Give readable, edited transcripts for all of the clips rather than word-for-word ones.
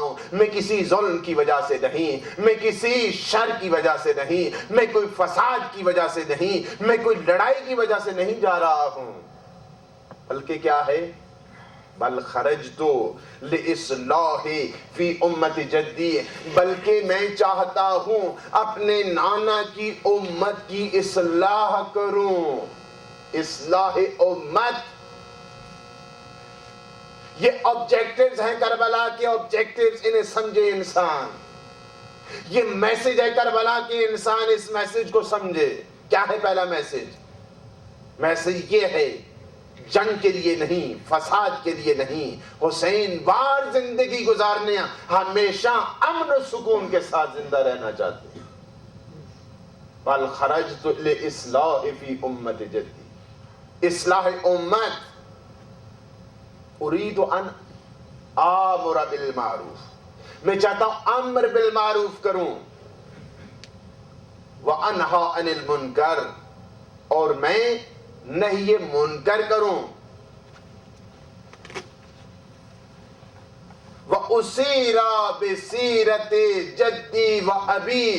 ہوں، میں کسی ظلم کی وجہ سے نہیں، میں کسی شر کی وجہ سے نہیں، میں کوئی فساد کی وجہ سے نہیں، میں کوئی لڑائی کی وجہ سے نہیں جا رہا ہوں، بلکہ کیا ہے؟ بل خرجت لإصلاح فی امت جدی، بلکہ میں چاہتا ہوں اپنے نانا کی امت کی اصلاح کروں. اصلاح امت، یہ آبجیکٹیوز ہیں کربلا کے، آبجیکٹیوز انہیں سمجھے انسان. یہ میسج ہے کربلا کے، انسان اس میسج کو سمجھے. کیا ہے پہلا میسج؟ میسج یہ ہے، جنگ کے لیے نہیں، فساد کے لیے نہیں، حسین وار زندگی گزارنے، ہمیشہ امن و سکون کے ساتھ زندہ رہنا چاہتے ہیں. بل خرجت لإصلاح فی امت جدی، اصلاح امت. اريد ان آمر بالمعروف، میں چاہتا ہوں امر بالمعروف کروں، وانہا عن المنکر، اور میں نہی منکر کروں. واسیر بسیرت جدی و ابی،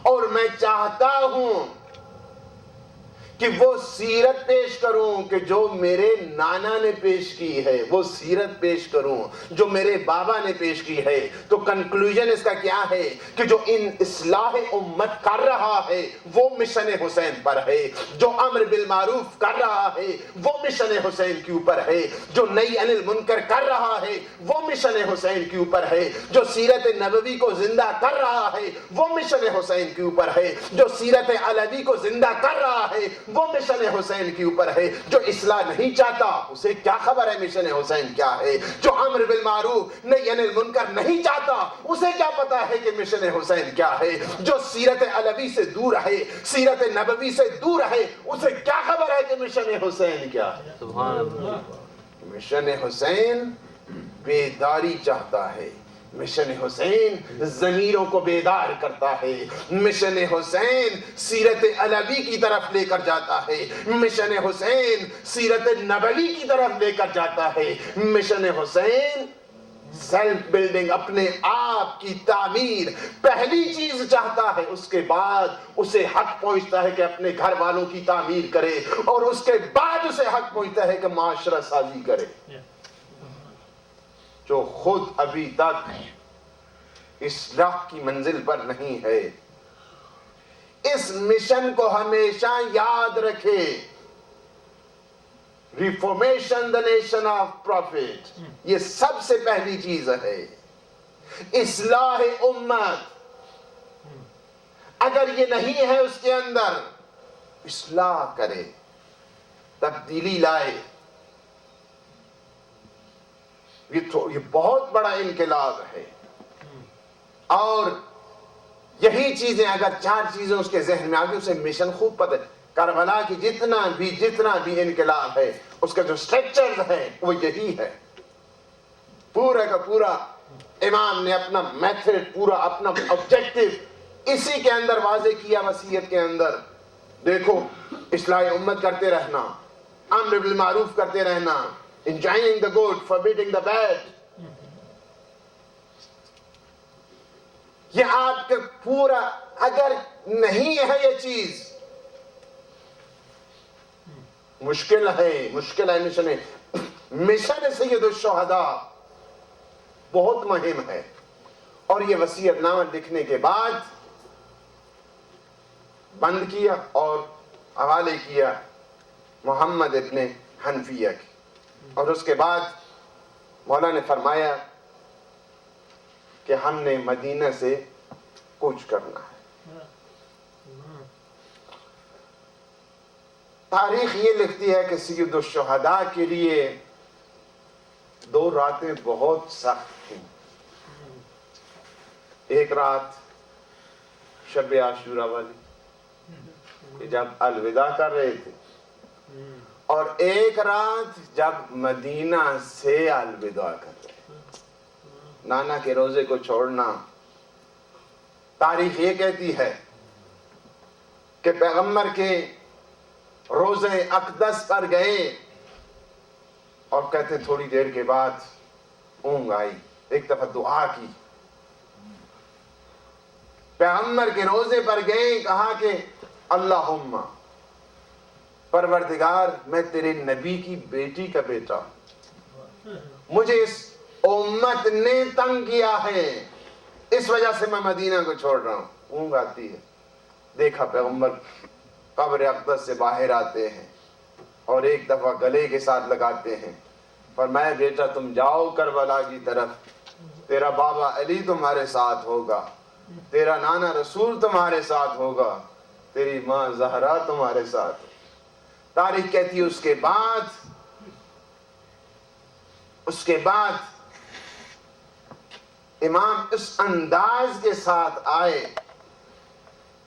اور میں چاہتا ہوں کہ وہ سیرت پیش کروں کہ جو میرے نانا نے پیش کی ہے، وہ سیرت پیش کروں جو میرے بابا نے پیش کی ہے. تو کنکلوژن اس کا کیا ہے کہ جو ان اصلاح امت کر رہا ہے وہ مشن حسین پر ہے، جو امر بالمعروف کر رہا ہے وہ مشن حسین کے اوپر ہے، جو نہی عن المنکر کر رہا ہے وہ مشن حسین کے اوپر ہے، جو سیرت نبوی کو زندہ کر رہا ہے وہ مشن حسین کے اوپر ہے، جو سیرت علوی کو زندہ کر رہا ہے وہ مشن حسین کے اوپر ہے. جو اصلاح نہیں چاہتا اسے کیا خبر ہے مشن حسین کیا ہے؟ جو امر بالمعروف نہی عن المنکر نہیں چاہتا اسے کیا پتا ہے کہ مشن حسین کیا ہے؟ جو سیرت علوی سے دور ہے، سیرت نبوی سے دور ہے، اسے کیا خبر ہے کہ مشن حسین کیا ہے؟ سبحان اللہ. مشن حسین بیداری چاہتا ہے، مشن حسین ضمیروں کو بیدار کرتا ہے، مشن حسین سیرت علوی کی طرف لے کر جاتا ہے، مشن حسین سیرت نبوی کی طرف لے کر جاتا ہے. مشن حسین سیلف بلڈنگ، اپنے آپ کی تعمیر پہلی چیز چاہتا ہے، اس کے بعد اسے حق پہنچتا ہے کہ اپنے گھر والوں کی تعمیر کرے، اور اس کے بعد اسے حق پہنچتا ہے کہ معاشرہ سازی کرے. جو خود ابھی تک اصلاح کی منزل پر نہیں ہے، اس مشن کو ہمیشہ یاد رکھے. ریفارمیشن دا نیشن آف پروفٹ، یہ سب سے پہلی چیز ہے. اصلاح امت، اگر یہ نہیں ہے اس کے اندر، اصلاح کرے، تبدیلی لائے. یہ بہت بڑا انقلاب ہے. اور یہی چیزیں، اگر چار چیزیں اس کے ذہن میں آ گئی، اسے مشن خوب پتہ ہے. کربلا کی جتنا بھی انقلاب ہے، اس کا جو سٹرکچر ہے وہ یہی ہے. پورا کا پورا امام نے اپنا میتھڈ، پورا اپنا آبجیکٹو اسی کے اندر واضح کیا، وصیت کے اندر. دیکھو، اصلاح امت کرتے رہنا، امر بالمعروف کرتے رہنا، enjoining the good, forbidding the bad. یہ آپ کے پورا، اگر نہیں ہے یہ چیز، مشکل ہے مشن ہے. مشن سید الشہداء بہت مہم ہے. اور یہ وصیت نامہ لکھنے کے بعد بند کیا اور حوالے کیا محمد ابن حنفیہ کی. اور اس کے بعد مولا نے فرمایا کہ ہم نے مدینہ سے کوچ کرنا ہے. تاریخ یہ لکھتی ہے کہ سید الشہداء کے لیے 2 راتیں بہت سخت تھیں. ایک رات شب عاشورہ والی جب الوداع کر رہے تھے، اور ایک رات جب مدینہ سے الوداع کر رہے تھے. نانا کے روزے کو چھوڑنا، تاریخ یہ کہتی ہے کہ پیغمبر کے روزے اقدس پر گئے اور کہتے تھوڑی دیر کے بعد اونگ آئی. ایک دفعہ دعا کی، پیغمبر کے روزے پر گئے، کہا کہ اللہم پروردگار میں تیرے نبی کی بیٹی کا بیٹا ہوں، مجھے اس امت نے تنگ کیا ہے، اس وجہ سے میں مدینہ کو چھوڑ رہا ہوں۔ اونگ آتی ہے، دیکھا پیغمبر قبر اقدس سے باہر آتے ہیں اور ایک دفعہ گلے کے ساتھ لگاتے ہیں، فرمایا بیٹا تم جاؤ کربلا کی طرف، تیرا بابا علی تمہارے ساتھ ہوگا، تیرا نانا رسول تمہارے ساتھ ہوگا، تیری ماں زہرا تمہارے ساتھ۔ تاریخ کہتی ہے اس کے بعد امام اس انداز کے ساتھ آئے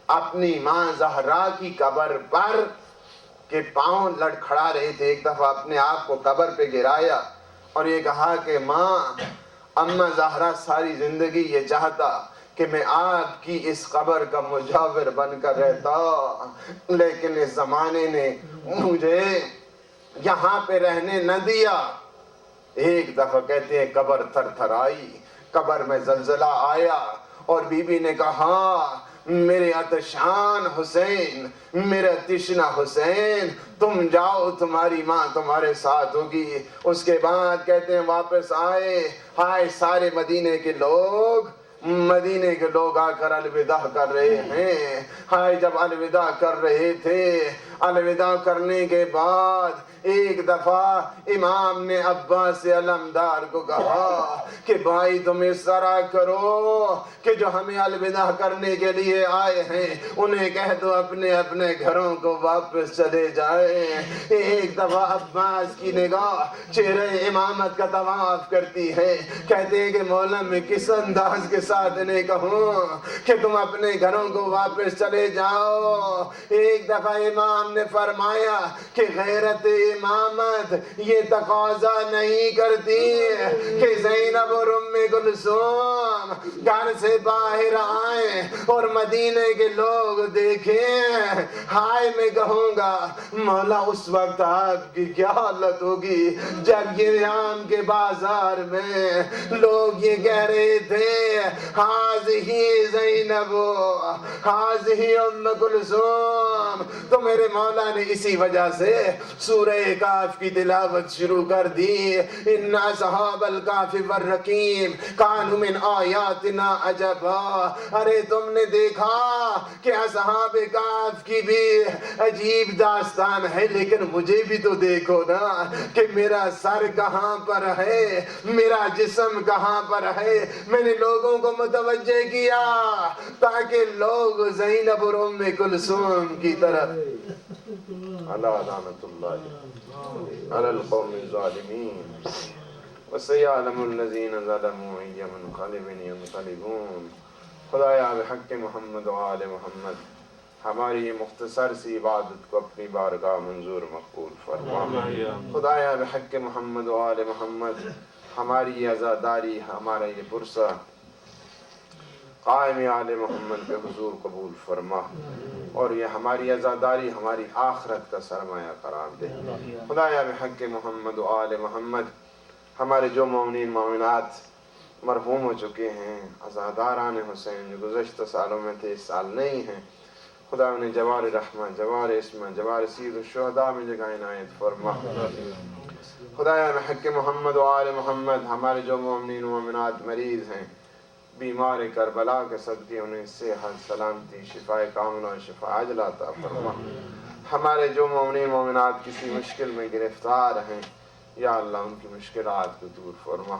اپنی ماں زہرا کی قبر پر کہ پاؤں لڑکھڑا رہے تھے، ایک دفعہ اپنے آپ کو قبر پہ گرایا اور یہ کہا کہ ماں، اماں زہرا ساری زندگی یہ چاہتا کہ میں آپ کی اس قبر کا مجاور بن کر رہتا، لیکن اس زمانے نے مجھے یہاں پہ رہنے نہ دیا۔ ایک دفعہ کہتے ہیں قبر تھر تھر آئی، قبر میں زلزلہ آیا اور بی بی نے کہا میرے عطشان حسین، میرا تشنہ حسین، تم جاؤ تمہاری ماں تمہارے ساتھ ہوگی۔ اس کے بعد کہتے ہیں واپس آئے، ہائے سارے مدینے کے لوگ آ کر الوداع کر رہے ہیں۔ ہائے جب الوداع کر رہے تھے، الوداع کرنے کے بعد ایک دفعہ امام نے عباس علمدار کو کہا کہ بھائی تم اس طرح کرو کہ جو ہمیں الوداع کرنے کے لیے آئے ہیں انہیں کہہ دو اپنے اپنے گھروں کو واپس چلے جائیں۔ ایک دفعہ عباس کی نگاہ چہرے امامت کا طواف کرتی ہے، کہتے ہیں کہ مولا میں کس انداز کے ساتھ انہیں کہوں کہ تم اپنے گھروں کو واپس چلے جاؤ۔ ایک دفعہ امام نے فرمایا کہ غیرت امامت یہ تقاضا نہیں کرتی کہ زینب اور ام کلثوم گھر سے باہر آئیں اور مدینے کے لوگ دیکھیں۔ ہائے میں کہوں گا مولا اس وقت آپ کی کیا حالت ہوگی جب یہ شام کے بازار میں لوگ یہ کہہ رہے تھے ہاذہی زینب ہاذہی ام کلثوم۔ تو میرے مولا نے اسی وجہ سے سورہ کاف کی تلاوت شروع کر دی، ان اصحاب الکاف والرقیم کانوا من آیاتنا عجبا۔ ارے تم نے دیکھا کہ اصحاب کاف کی بھی عجیب داستان ہے، لیکن مجھے بھی تو دیکھو نا کہ میرا سر کہاں پر ہے، میرا جسم کہاں پر ہے۔ میں نے لوگوں کو متوجہ کیا تاکہ لوگ زینب اور ام کلثوم کی طرف اللہ لعنت اللہ علی القوم الظالمین وسیعلم الذین ظلموا ای منقلب ینقلبون۔ خدایا بحق محمد و آل محمد ہماری یہ مختصر سی عبادت کو اپنی بارگاہ منظور مقبول فرما۔ خدایا بحق محمد و آل محمد ہماری یہ عزاداری، ہمارا یہ پرسہ قائم آل محمد کے حضور قبول فرما، اور یہ ہماری عزاداری ہماری آخرت کا سرمایہ قرار دے۔ خدایا بحق محمد و آل محمد ہمارے جو مومنین مومنات مرحوم ہو چکے ہیں، عزاداران حسین جو گزشتہ سالوں میں تھے اس سال نہیں ہیں، خدا انہیں جوار رحمہ، جوار اسمہ، جوار سید الشہداء میں جگہ عنایت فرما۔ خدایا بحق محمد و آل محمد ہمارے جو مومنین مومنات مریض ہیں، بیمار کربلا کے صدقے انہیں صحت، سلامتی، شفاء کاملہ اور شفاء عاجلہ عطا فرما۔ ہمارے جو مومنین مومنات کسی مشکل میں گرفتار ہیں، یا اللہ ان کی مشکلات کو دور فرما۔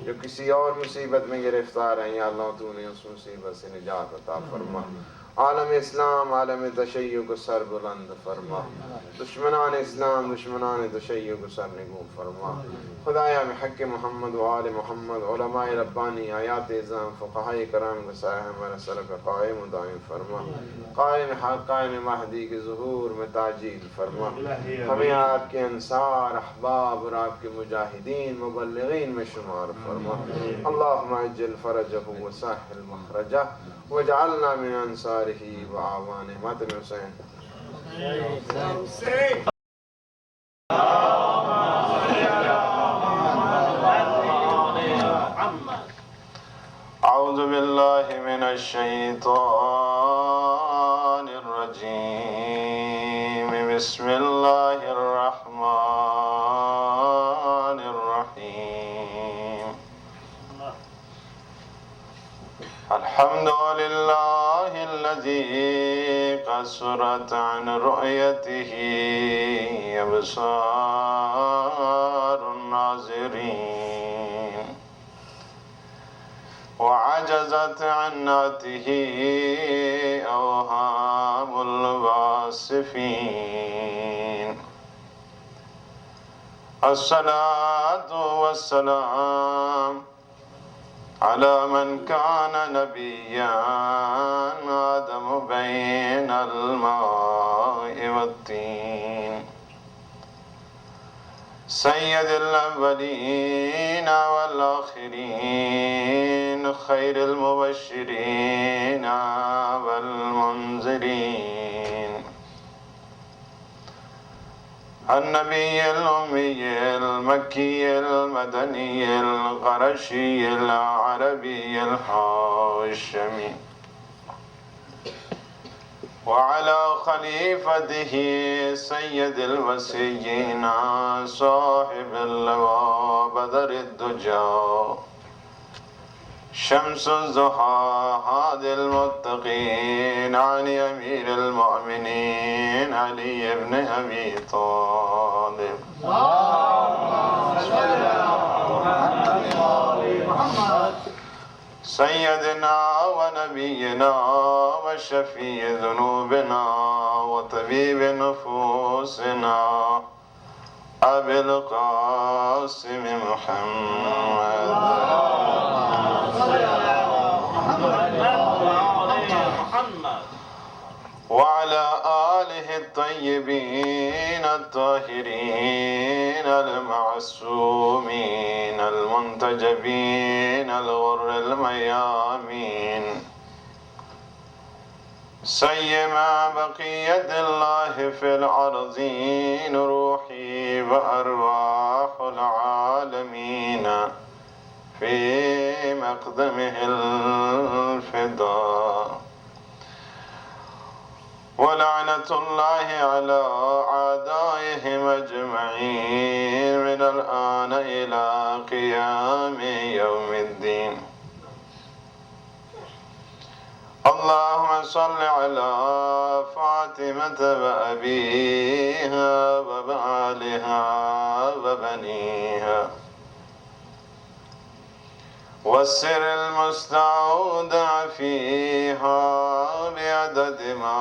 جو کسی اور مصیبت میں گرفتار ہیں، یا اللہ تو انہیں اس مصیبت سے نجات عطا فرما۔ عالم اسلام، عالم تشیع کو سر بلند فرما، دشمنان اسلام، دشمنان تشیع کو سر نگوں فرما۔ خدایا بحق محمد و آل محمد علماء ربانی، آیات اعظام، فقہاء کرام کا سایہ ہمارا سر کا قائم و دائم فرما۔ قائم حق، قائم مہدی کے ظہور میں تاجیل فرما۔ ہمیں آپ کے انصار، احباب اور آپ کے مجاہدین، مبلغین میں شمار فرما۔ اللہم اجل فرجہ وسہل مخرجہ وجعلنا من انصارہ وعوانہ۔ ماتم حسین أعوذ بالله من الشيطان الرجيم بسم الله الرحمن الرحيم الحمد لله الذي قصرت عن رؤيته أبصار الناظرين وعجزت عن نعته أوهام الواصفين الصلاة والسلام على من كان نبيا آدم بين الماء والطين سيد الأولين والآخرين خير المبشرين والمنذرين النبي الأمي المكي المدني القرشي العربي الهاشمي وعلى خليفته سيد الوصيين صاحب اللواء بدر الدجى شمس الضحى هادي المتقين علي أمير المؤمنين علي بن أبي طالب سيدنا ونبينا وشفيع ذنوبنا وطبيب نفوسنا أبي القاسم محمد وعلى آله الطيبين الطاهرين المعصومين المنتجبين الغر الميامين سيما بقية الله في الأرضين روحي وأرواح العالمين في مقدمه الفداء ولعنة الله على أعدائهم أجمعين من الآن إلى قيام يوم الدين اللهم صل على فاطمة وأبيها وبعلها وبنيها والسر المستودع فيها بعدد ما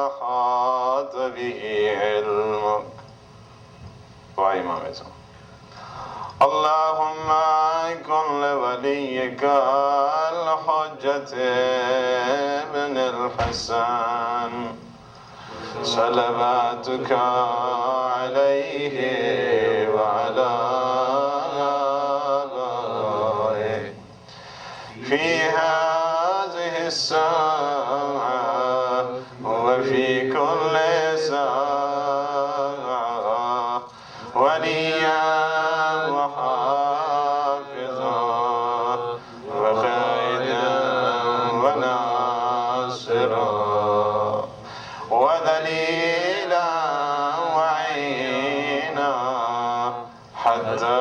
أحاط به علمك وإمام زمان اللهم كن لوليك الحجة ابن الحسن صلواتك عليه وعلى آله في هذه الساعة وفي كل ساعة وليا وحافظا وقائدا وناصرا ودليلا وعينا حتى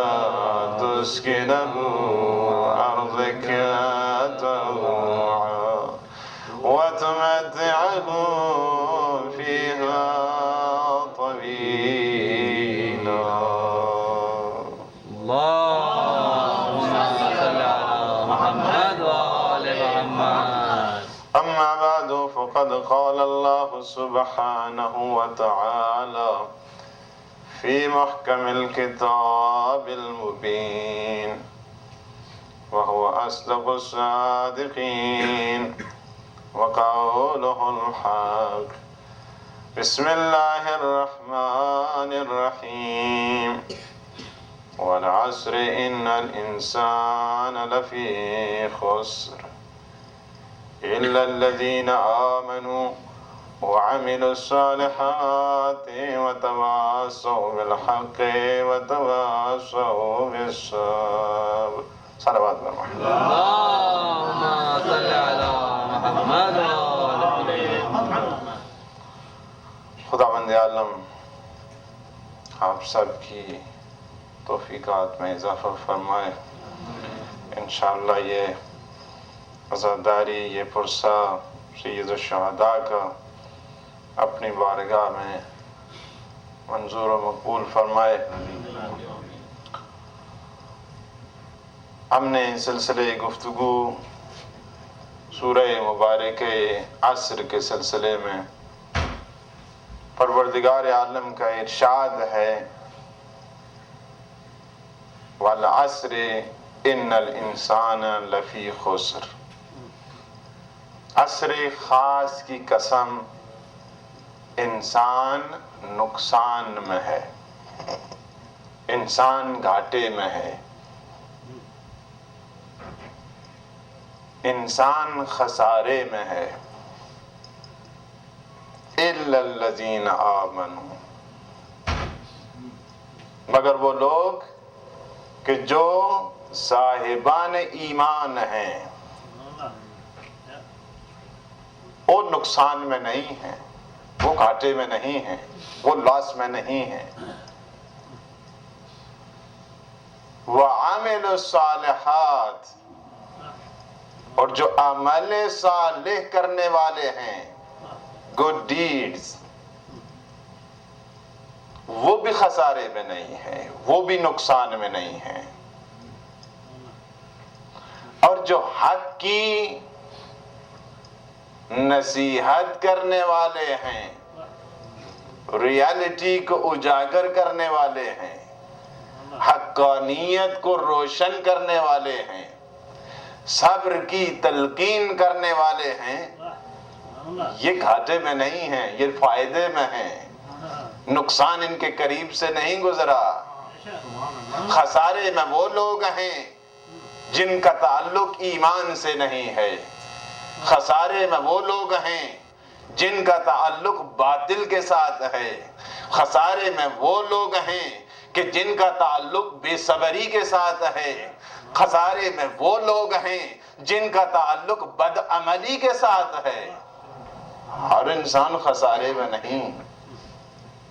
تسكنه أرضك طوعا وتمتعه فيها طويلا اللهم صل على محمد وآل محمد. أما بعد فقد قال الله سبحانه وتعالى في محكم الكتاب المبين وهو أصدق الصادقين وقوله الحق بسم الله الرحمن الرحيم والعصر إن الإنسان لفي خسر إلا الذين آمنوا وعملوا الصالحات وتواصوا بالحق وتواصوا بالصبر صلوات الله. خداوند عالم آپ سب کی توفیقات میں اضافہ فرمائے۔ انشاءاللہ یہ عزاداری، یہ پرسہ سید الشہداء کا اپنی بارگاہ میں منظور و مقبول فرمائے۔ ہم نے سلسلے گفتگو سورہ مبارکہ عصر کے سلسلے میں پروردگار عالم کا ارشاد ہے والعصر ان الانسان لفی خسر، عصر خاص کی قسم، انسان نقصان میں ہے، انسان گھاٹے میں ہے، انسان خسارے میں ہے۔ الا الذین آمنوا، مگر وہ لوگ کہ جو صاحبان ایمان ہیں، وہ نقصان میں نہیں ہیں، وہ گھاٹے میں نہیں ہیں، وہ لاس میں نہیں ہیں۔ وَعَمِلُوا الصَّالِحَاتِ، اور جو عمل صالح کرنے والے ہیں، گڈ ڈیڈز، وہ بھی خسارے میں نہیں ہیں، وہ بھی نقصان میں نہیں ہیں۔ اور جو حق کی نصیحت کرنے والے ہیں، ریالٹی کو اجاگر کرنے والے ہیں، حقانیت کو روشن کرنے والے ہیں، صبر کی تلقین کرنے والے ہیں، یہ گھاٹے میں نہیں ہیں، یہ فائدے میں ہیں، نقصان ان کے قریب سے نہیں گزرا۔ خسارے میں وہ لوگ ہیں جن کا تعلق ایمان سے نہیں ہے، خسارے میں وہ لوگ ہیں جن کا تعلق باطل کے ساتھ ہے، خسارے میں وہ لوگ ہیں کہ جن کا تعلق بے صبری کے ساتھ ہے، خسارے میں وہ لوگ ہیں جن کا تعلق بدعملی کے ساتھ ہے۔ ہر انسان خسارے میں نہیں۔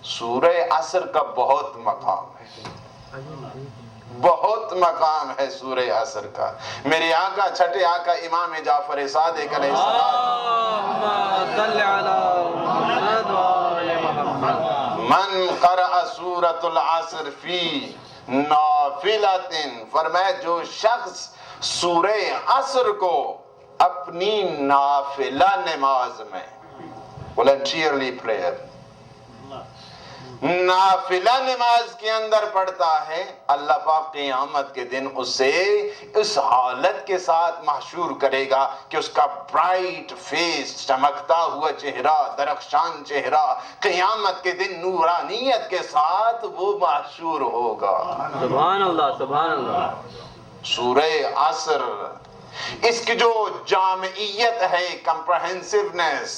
سورہ عصر کا بہت مقام ہے، بہت مقام ہے سورہ عصر کا۔ میرے آقا، چھٹے آقا امام جعفر صادق علیہ السلام، اللہم صلی علی محمد وآل محمد، من قرأ سورۃ العصر فی نافلۃ، فرمایا جو شخص سورہ عصر کو اپنی نافلہ نماز میں، voluntarily prayer، نافلہ نماز کے اندر پڑھتا ہے، اللہ پاک قیامت کے دن اسے اس حالت کے ساتھ محشور کرے گا کہ اس کا برائٹ فیس، چمکتا ہوا چہرہ، درخشان چہرہ، قیامت کے دن نورانیت کے ساتھ وہ محشور ہوگا۔ سبحان اللہ، سبحان اللہ۔ سورہ عصر، اس کی جو جامعیت ہے، کمپرہنسونیس،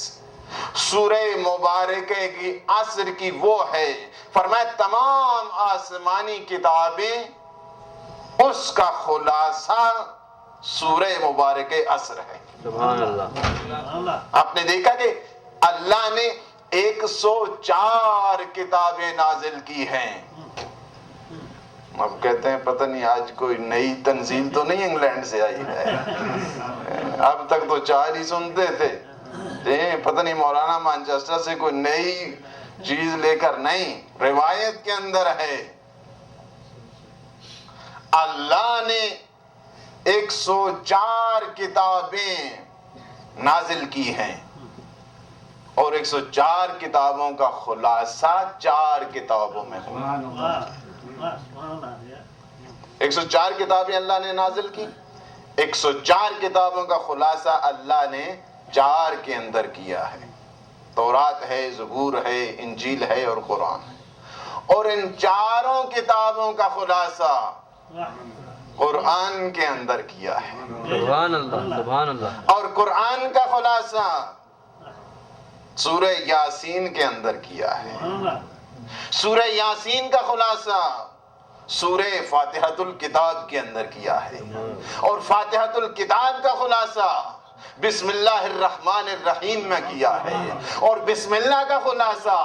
سورہ مبارکہ کی عصر کی وہ ہے، فرمایا تمام آسمانی کتابیں اس کا خلاصہ سورہ مبارکہ عصر ہے۔ سبحان اللہ۔ آپ نے دیکھا کہ اللہ نے 104 کتابیں نازل کی ہیں۔ اب کہتے ہیں پتہ نہیں آج کوئی نئی تنزیل تو نہیں انگلینڈ سے آئی ہے، اب تک تو 4 ہی سنتے تھے، پتہ نہیں مولانا مانچسٹر سے کوئی نئی چیز لے کر نہیں، روایت کے اندر ہے اللہ نے 104 کتابیں نازل کی ہیں، اور 104 کتابوں کا خلاصہ 4 کتابوں میں ہوا۔ 104 کتابیں اللہ نے نازل کی، 104 کتابوں کا خلاصہ اللہ نے 4 کے اندر کیا ہے، تورات ہے، زبور ہے، انجیل ہے اور قرآن ہے۔ اور ان 4 کتابوں کا خلاصہ قرآن کے اندر کیا ہے، سبحان اللہ، سبحان اللہ۔ اور قرآن کا خلاصہ سورہ یاسین کے اندر کیا ہے، سورہ یاسین کا خلاصہ سورہ فاتحۃ الکتاب کے اندر کیا ہے، اور فاتحۃ الکتاب کا خلاصہ بسم اللہ الرحمن الرحیم میں کیا ہے، اور بسم اللہ کا خلاصہ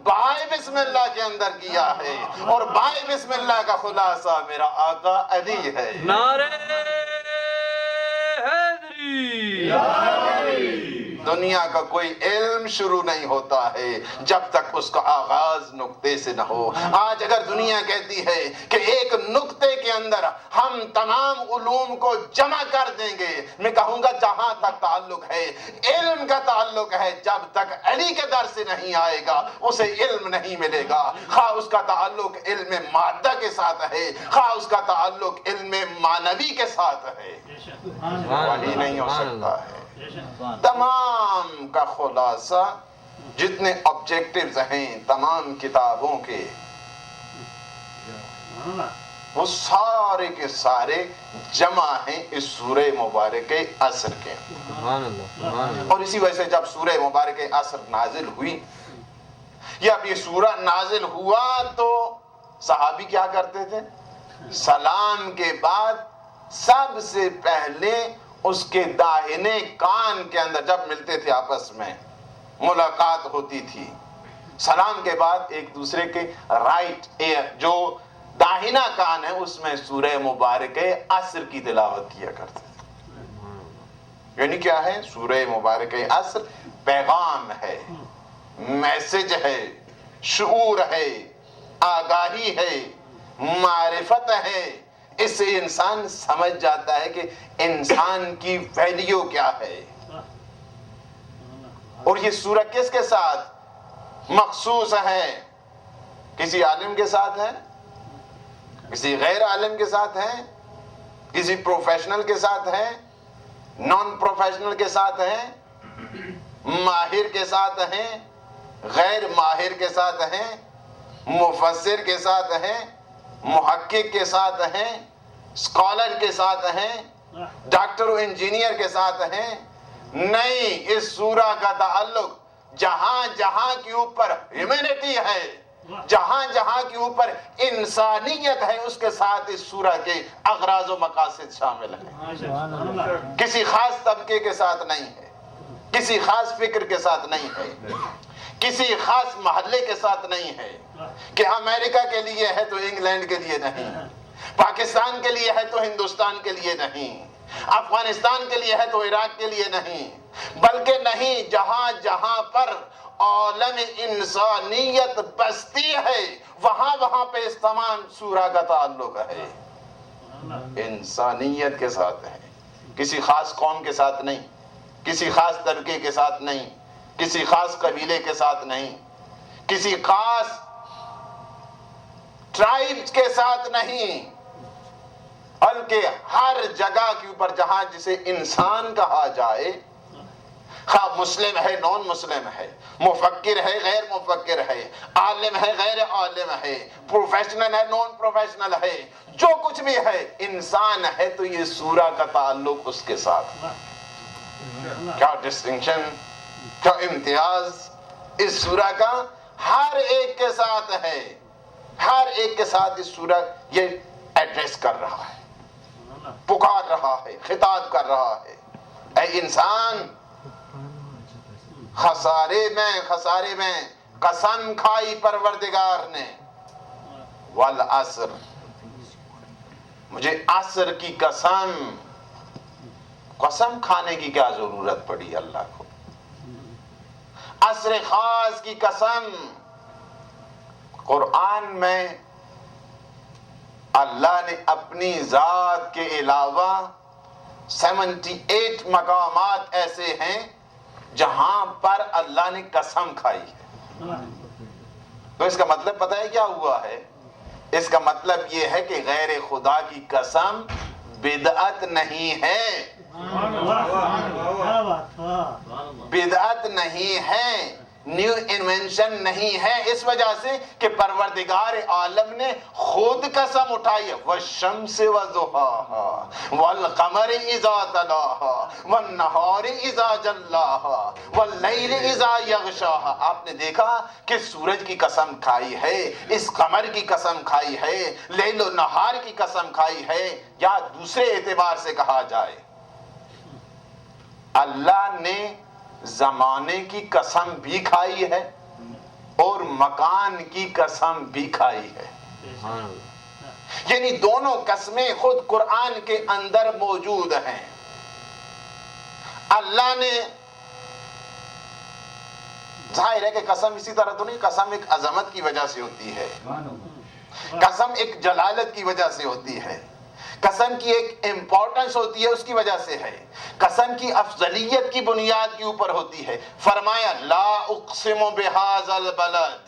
بائے بسم اللہ کے اندر کیا ہے، اور بائے بسم اللہ کا خلاصہ میرا آقا علی ہے۔ نعرہ حیدری، دنیا کا کوئی علم شروع نہیں ہوتا ہے جب تک اس کا آغاز نقطے سے نہ ہو۔ آج اگر دنیا کہتی ہے کہ ایک نقطے کے اندر ہم تمام علوم کو جمع کر دیں گے، میں کہوں گا جہاں تک تعلق ہے علم کا تعلق ہے، جب تک علی کے در سے نہیں آئے گا اسے علم نہیں ملے گا، خواہ اس کا تعلق علم مادہ کے ساتھ ہے، خواہ اس کا تعلق علم معنوی کے ساتھ ہے، وہی نہیں ہو سکتا ہے۔ تمام کا خلاصہ جتنے آبجیکٹیوز ہیں تمام کتابوں کے، وہ سارے کے سارے جمع ہیں اس سورہ مبارک عصر کے۔ سبحان اللہ، سبحان اللہ۔ اور اسی وجہ سے جب سورہ مبارک عصر نازل ہوئی، یا اب یہ سورہ نازل ہوا تو صحابی کیا کرتے تھے؟ سلام کے بعد سب سے پہلے اس کے داہنے کان کے اندر، جب ملتے تھے آپس میں ملاقات ہوتی تھی، سلام کے بعد ایک دوسرے کے رائٹ ایئر جو داہنا کان ہے اس میں سورہ مبارک عصر کی تلاوت کیا کرتے تھے۔ یعنی کیا ہے؟ سورہ مبارک عصر پیغام ہے، میسج ہے، شعور ہے، آگاہی ہے، معرفت ہے۔ اس سے انسان سمجھ جاتا ہے کہ انسان کی ویلیو کیا ہے۔ اور یہ سورہ کس کے ساتھ مخصوص ہے؟ کسی عالم کے ساتھ ہے؟ کسی غیر عالم کے ساتھ ہے؟ کسی پروفیشنل کے ساتھ ہے؟ نان پروفیشنل کے ساتھ ہے؟ ماہر کے ساتھ ہے؟ غیر ماہر کے ساتھ ہے؟ مفسر کے ساتھ ہے؟ محقق کے ساتھ ہیں؟ اسکالر کے ساتھ ہیں؟ ڈاکٹر و انجینئر کے ساتھ ہیں؟ نہیں، اس سورہ کا تعلق جہاں جہاں کے اوپر ہیومینٹی ہے، جہاں جہاں کے اوپر انسانیت ہے، اس کے ساتھ اس سورہ کے اغراض و مقاصد شامل ہیں۔ کسی خاص طبقے کے ساتھ نہیں ہے، کسی خاص فکر کے ساتھ نہیں ہے، کسی خاص محلے کے ساتھ نہیں ہے کہ امریکہ کے لیے ہے تو انگلینڈ کے لیے نہیں، پاکستان کے لیے ہے تو ہندوستان کے لیے نہیں، افغانستان کے لیے ہے تو عراق کے لیے نہیں، بلکہ نہیں، جہاں جہاں پر عالم انسانیت بستی ہے وہاں وہاں پہ اس تمام سورہ کا تعلق ہے، انسانیت کے ساتھ ہے، کسی خاص قوم کے ساتھ نہیں، کسی خاص طبقے کے ساتھ نہیں، کسی خاص قبیلے کے ساتھ نہیں، کسی خاص ٹرائبز کے ساتھ نہیں، بلکہ ہر جگہ کے اوپر جہاں جسے انسان کہا جائے، خواہ مسلم ہے نان مسلم ہے، مفکر ہے غیر مفکر ہے، عالم ہے غیر عالم ہے، پروفیشنل ہے نان پروفیشنل ہے، جو کچھ بھی ہے انسان ہے تو یہ سورہ کا تعلق اس کے ساتھ۔ کیا ڈسٹنکشن، کیا امتیاز اس سورہ کا ہر ایک کے ساتھ ہے، ہر ایک کے ساتھ اس سورہ یہ ایڈریس کر رہا ہے، پکار رہا ہے، خطاب کر رہا ہے، اے انسان خسارے میں قسم کھائی پروردگار نے، والعصر، مجھے عصر کی قسم کھانے کی کیا ضرورت پڑی اللہ کو، عصر خاص کی قسم۔ قرآن میں اللہ نے اپنی ذات کے علاوہ 78 مقامات ایسے ہیں جہاں پر اللہ نے قسم کھائی ہے۔ تو اس کا مطلب پتہ ہے کیا ہوا ہے؟ اس کا مطلب یہ ہے کہ غیر خدا کی قسم بدعت نہیں ہے، بدعت نہیں ہے، نیو انوینشن نہیں ہے، اس وجہ سے کہ پروردگار عالم نے خود قسم اٹھائی ہے، والشمس وضحاها والقمر اذا تلاها والنہار اذا جلاها واللیل اذا یغشاها۔ آپ نے دیکھا کہ سورج کی قسم کھائی ہے، اس قمر کی قسم کھائی ہے، لیل و نہار کی قسم کھائی ہے، یا دوسرے اعتبار سے کہا جائے اللہ نے زمانے کی قسم بھی کھائی ہے اور مکان کی قسم بھی کھائی ہے. سبحان اللہ. یعنی دونوں قسمیں خود قرآن کے اندر موجود ہیں. اللہ نے ظاہر ہے کہ قسم اسی طرح تو نہیں، قسم ایک عظمت کی وجہ سے ہوتی ہے، قسم ایک جلالت کی وجہ سے ہوتی ہے، قسم کی ایک امپورٹنس ہوتی ہے، اس کی وجہ سے ہے، قسم کی افضلیت کی بنیاد کے اوپر ہوتی ہے. فرمایا لا اقسم بہذا البلد،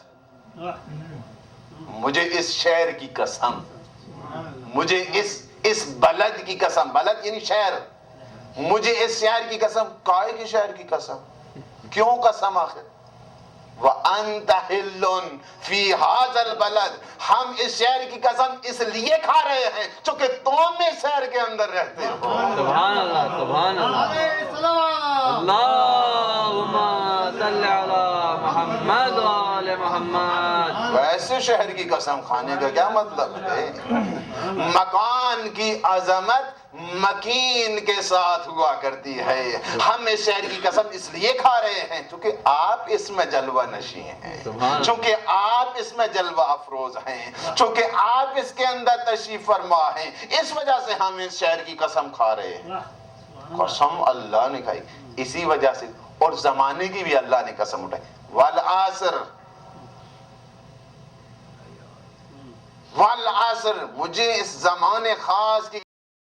مجھے اس شہر کی قسم، مجھے اس بلد کی قسم، بلد یعنی شہر، مجھے اس شہر کی قسم. کائے کی شہر کی قسم؟ کیوں قسم آخر؟ وَأَنْتَ حِلٌّ فِي هَذَا الْبَلَدِ، ہم اس شہر کی قسم اس لیے کھا رہے ہیں چونکہ تم اس شہر کے اندر رہتے ہو. سبحان اللہ. سبحان اللہ. اللہم صلی علی محمد وآل محمد. ویسے شہر کی قسم کھانے کا کیا مطلب ہے؟ مکان کی عظمت مکین کے ساتھ ہوا کرتی ہے. ہم اس شہر کی قسم اس لیے کھا رہے ہیں چونکہ آپ اس میں جلوہ نشیں ہیں، چونکہ آپ اس میں جلوہ افروز ہیں، چونکہ آپ اس کے اندر تشریف فرما ہیں، اس وجہ سے ہم اس شہر کی قسم کھا رہے ہیں. قسم اللہ نے کھائی اسی وجہ سے، اور زمانے کی بھی اللہ نے قسم اٹھائی. والعصر، والعصر، مجھے اس زمانے خاص کی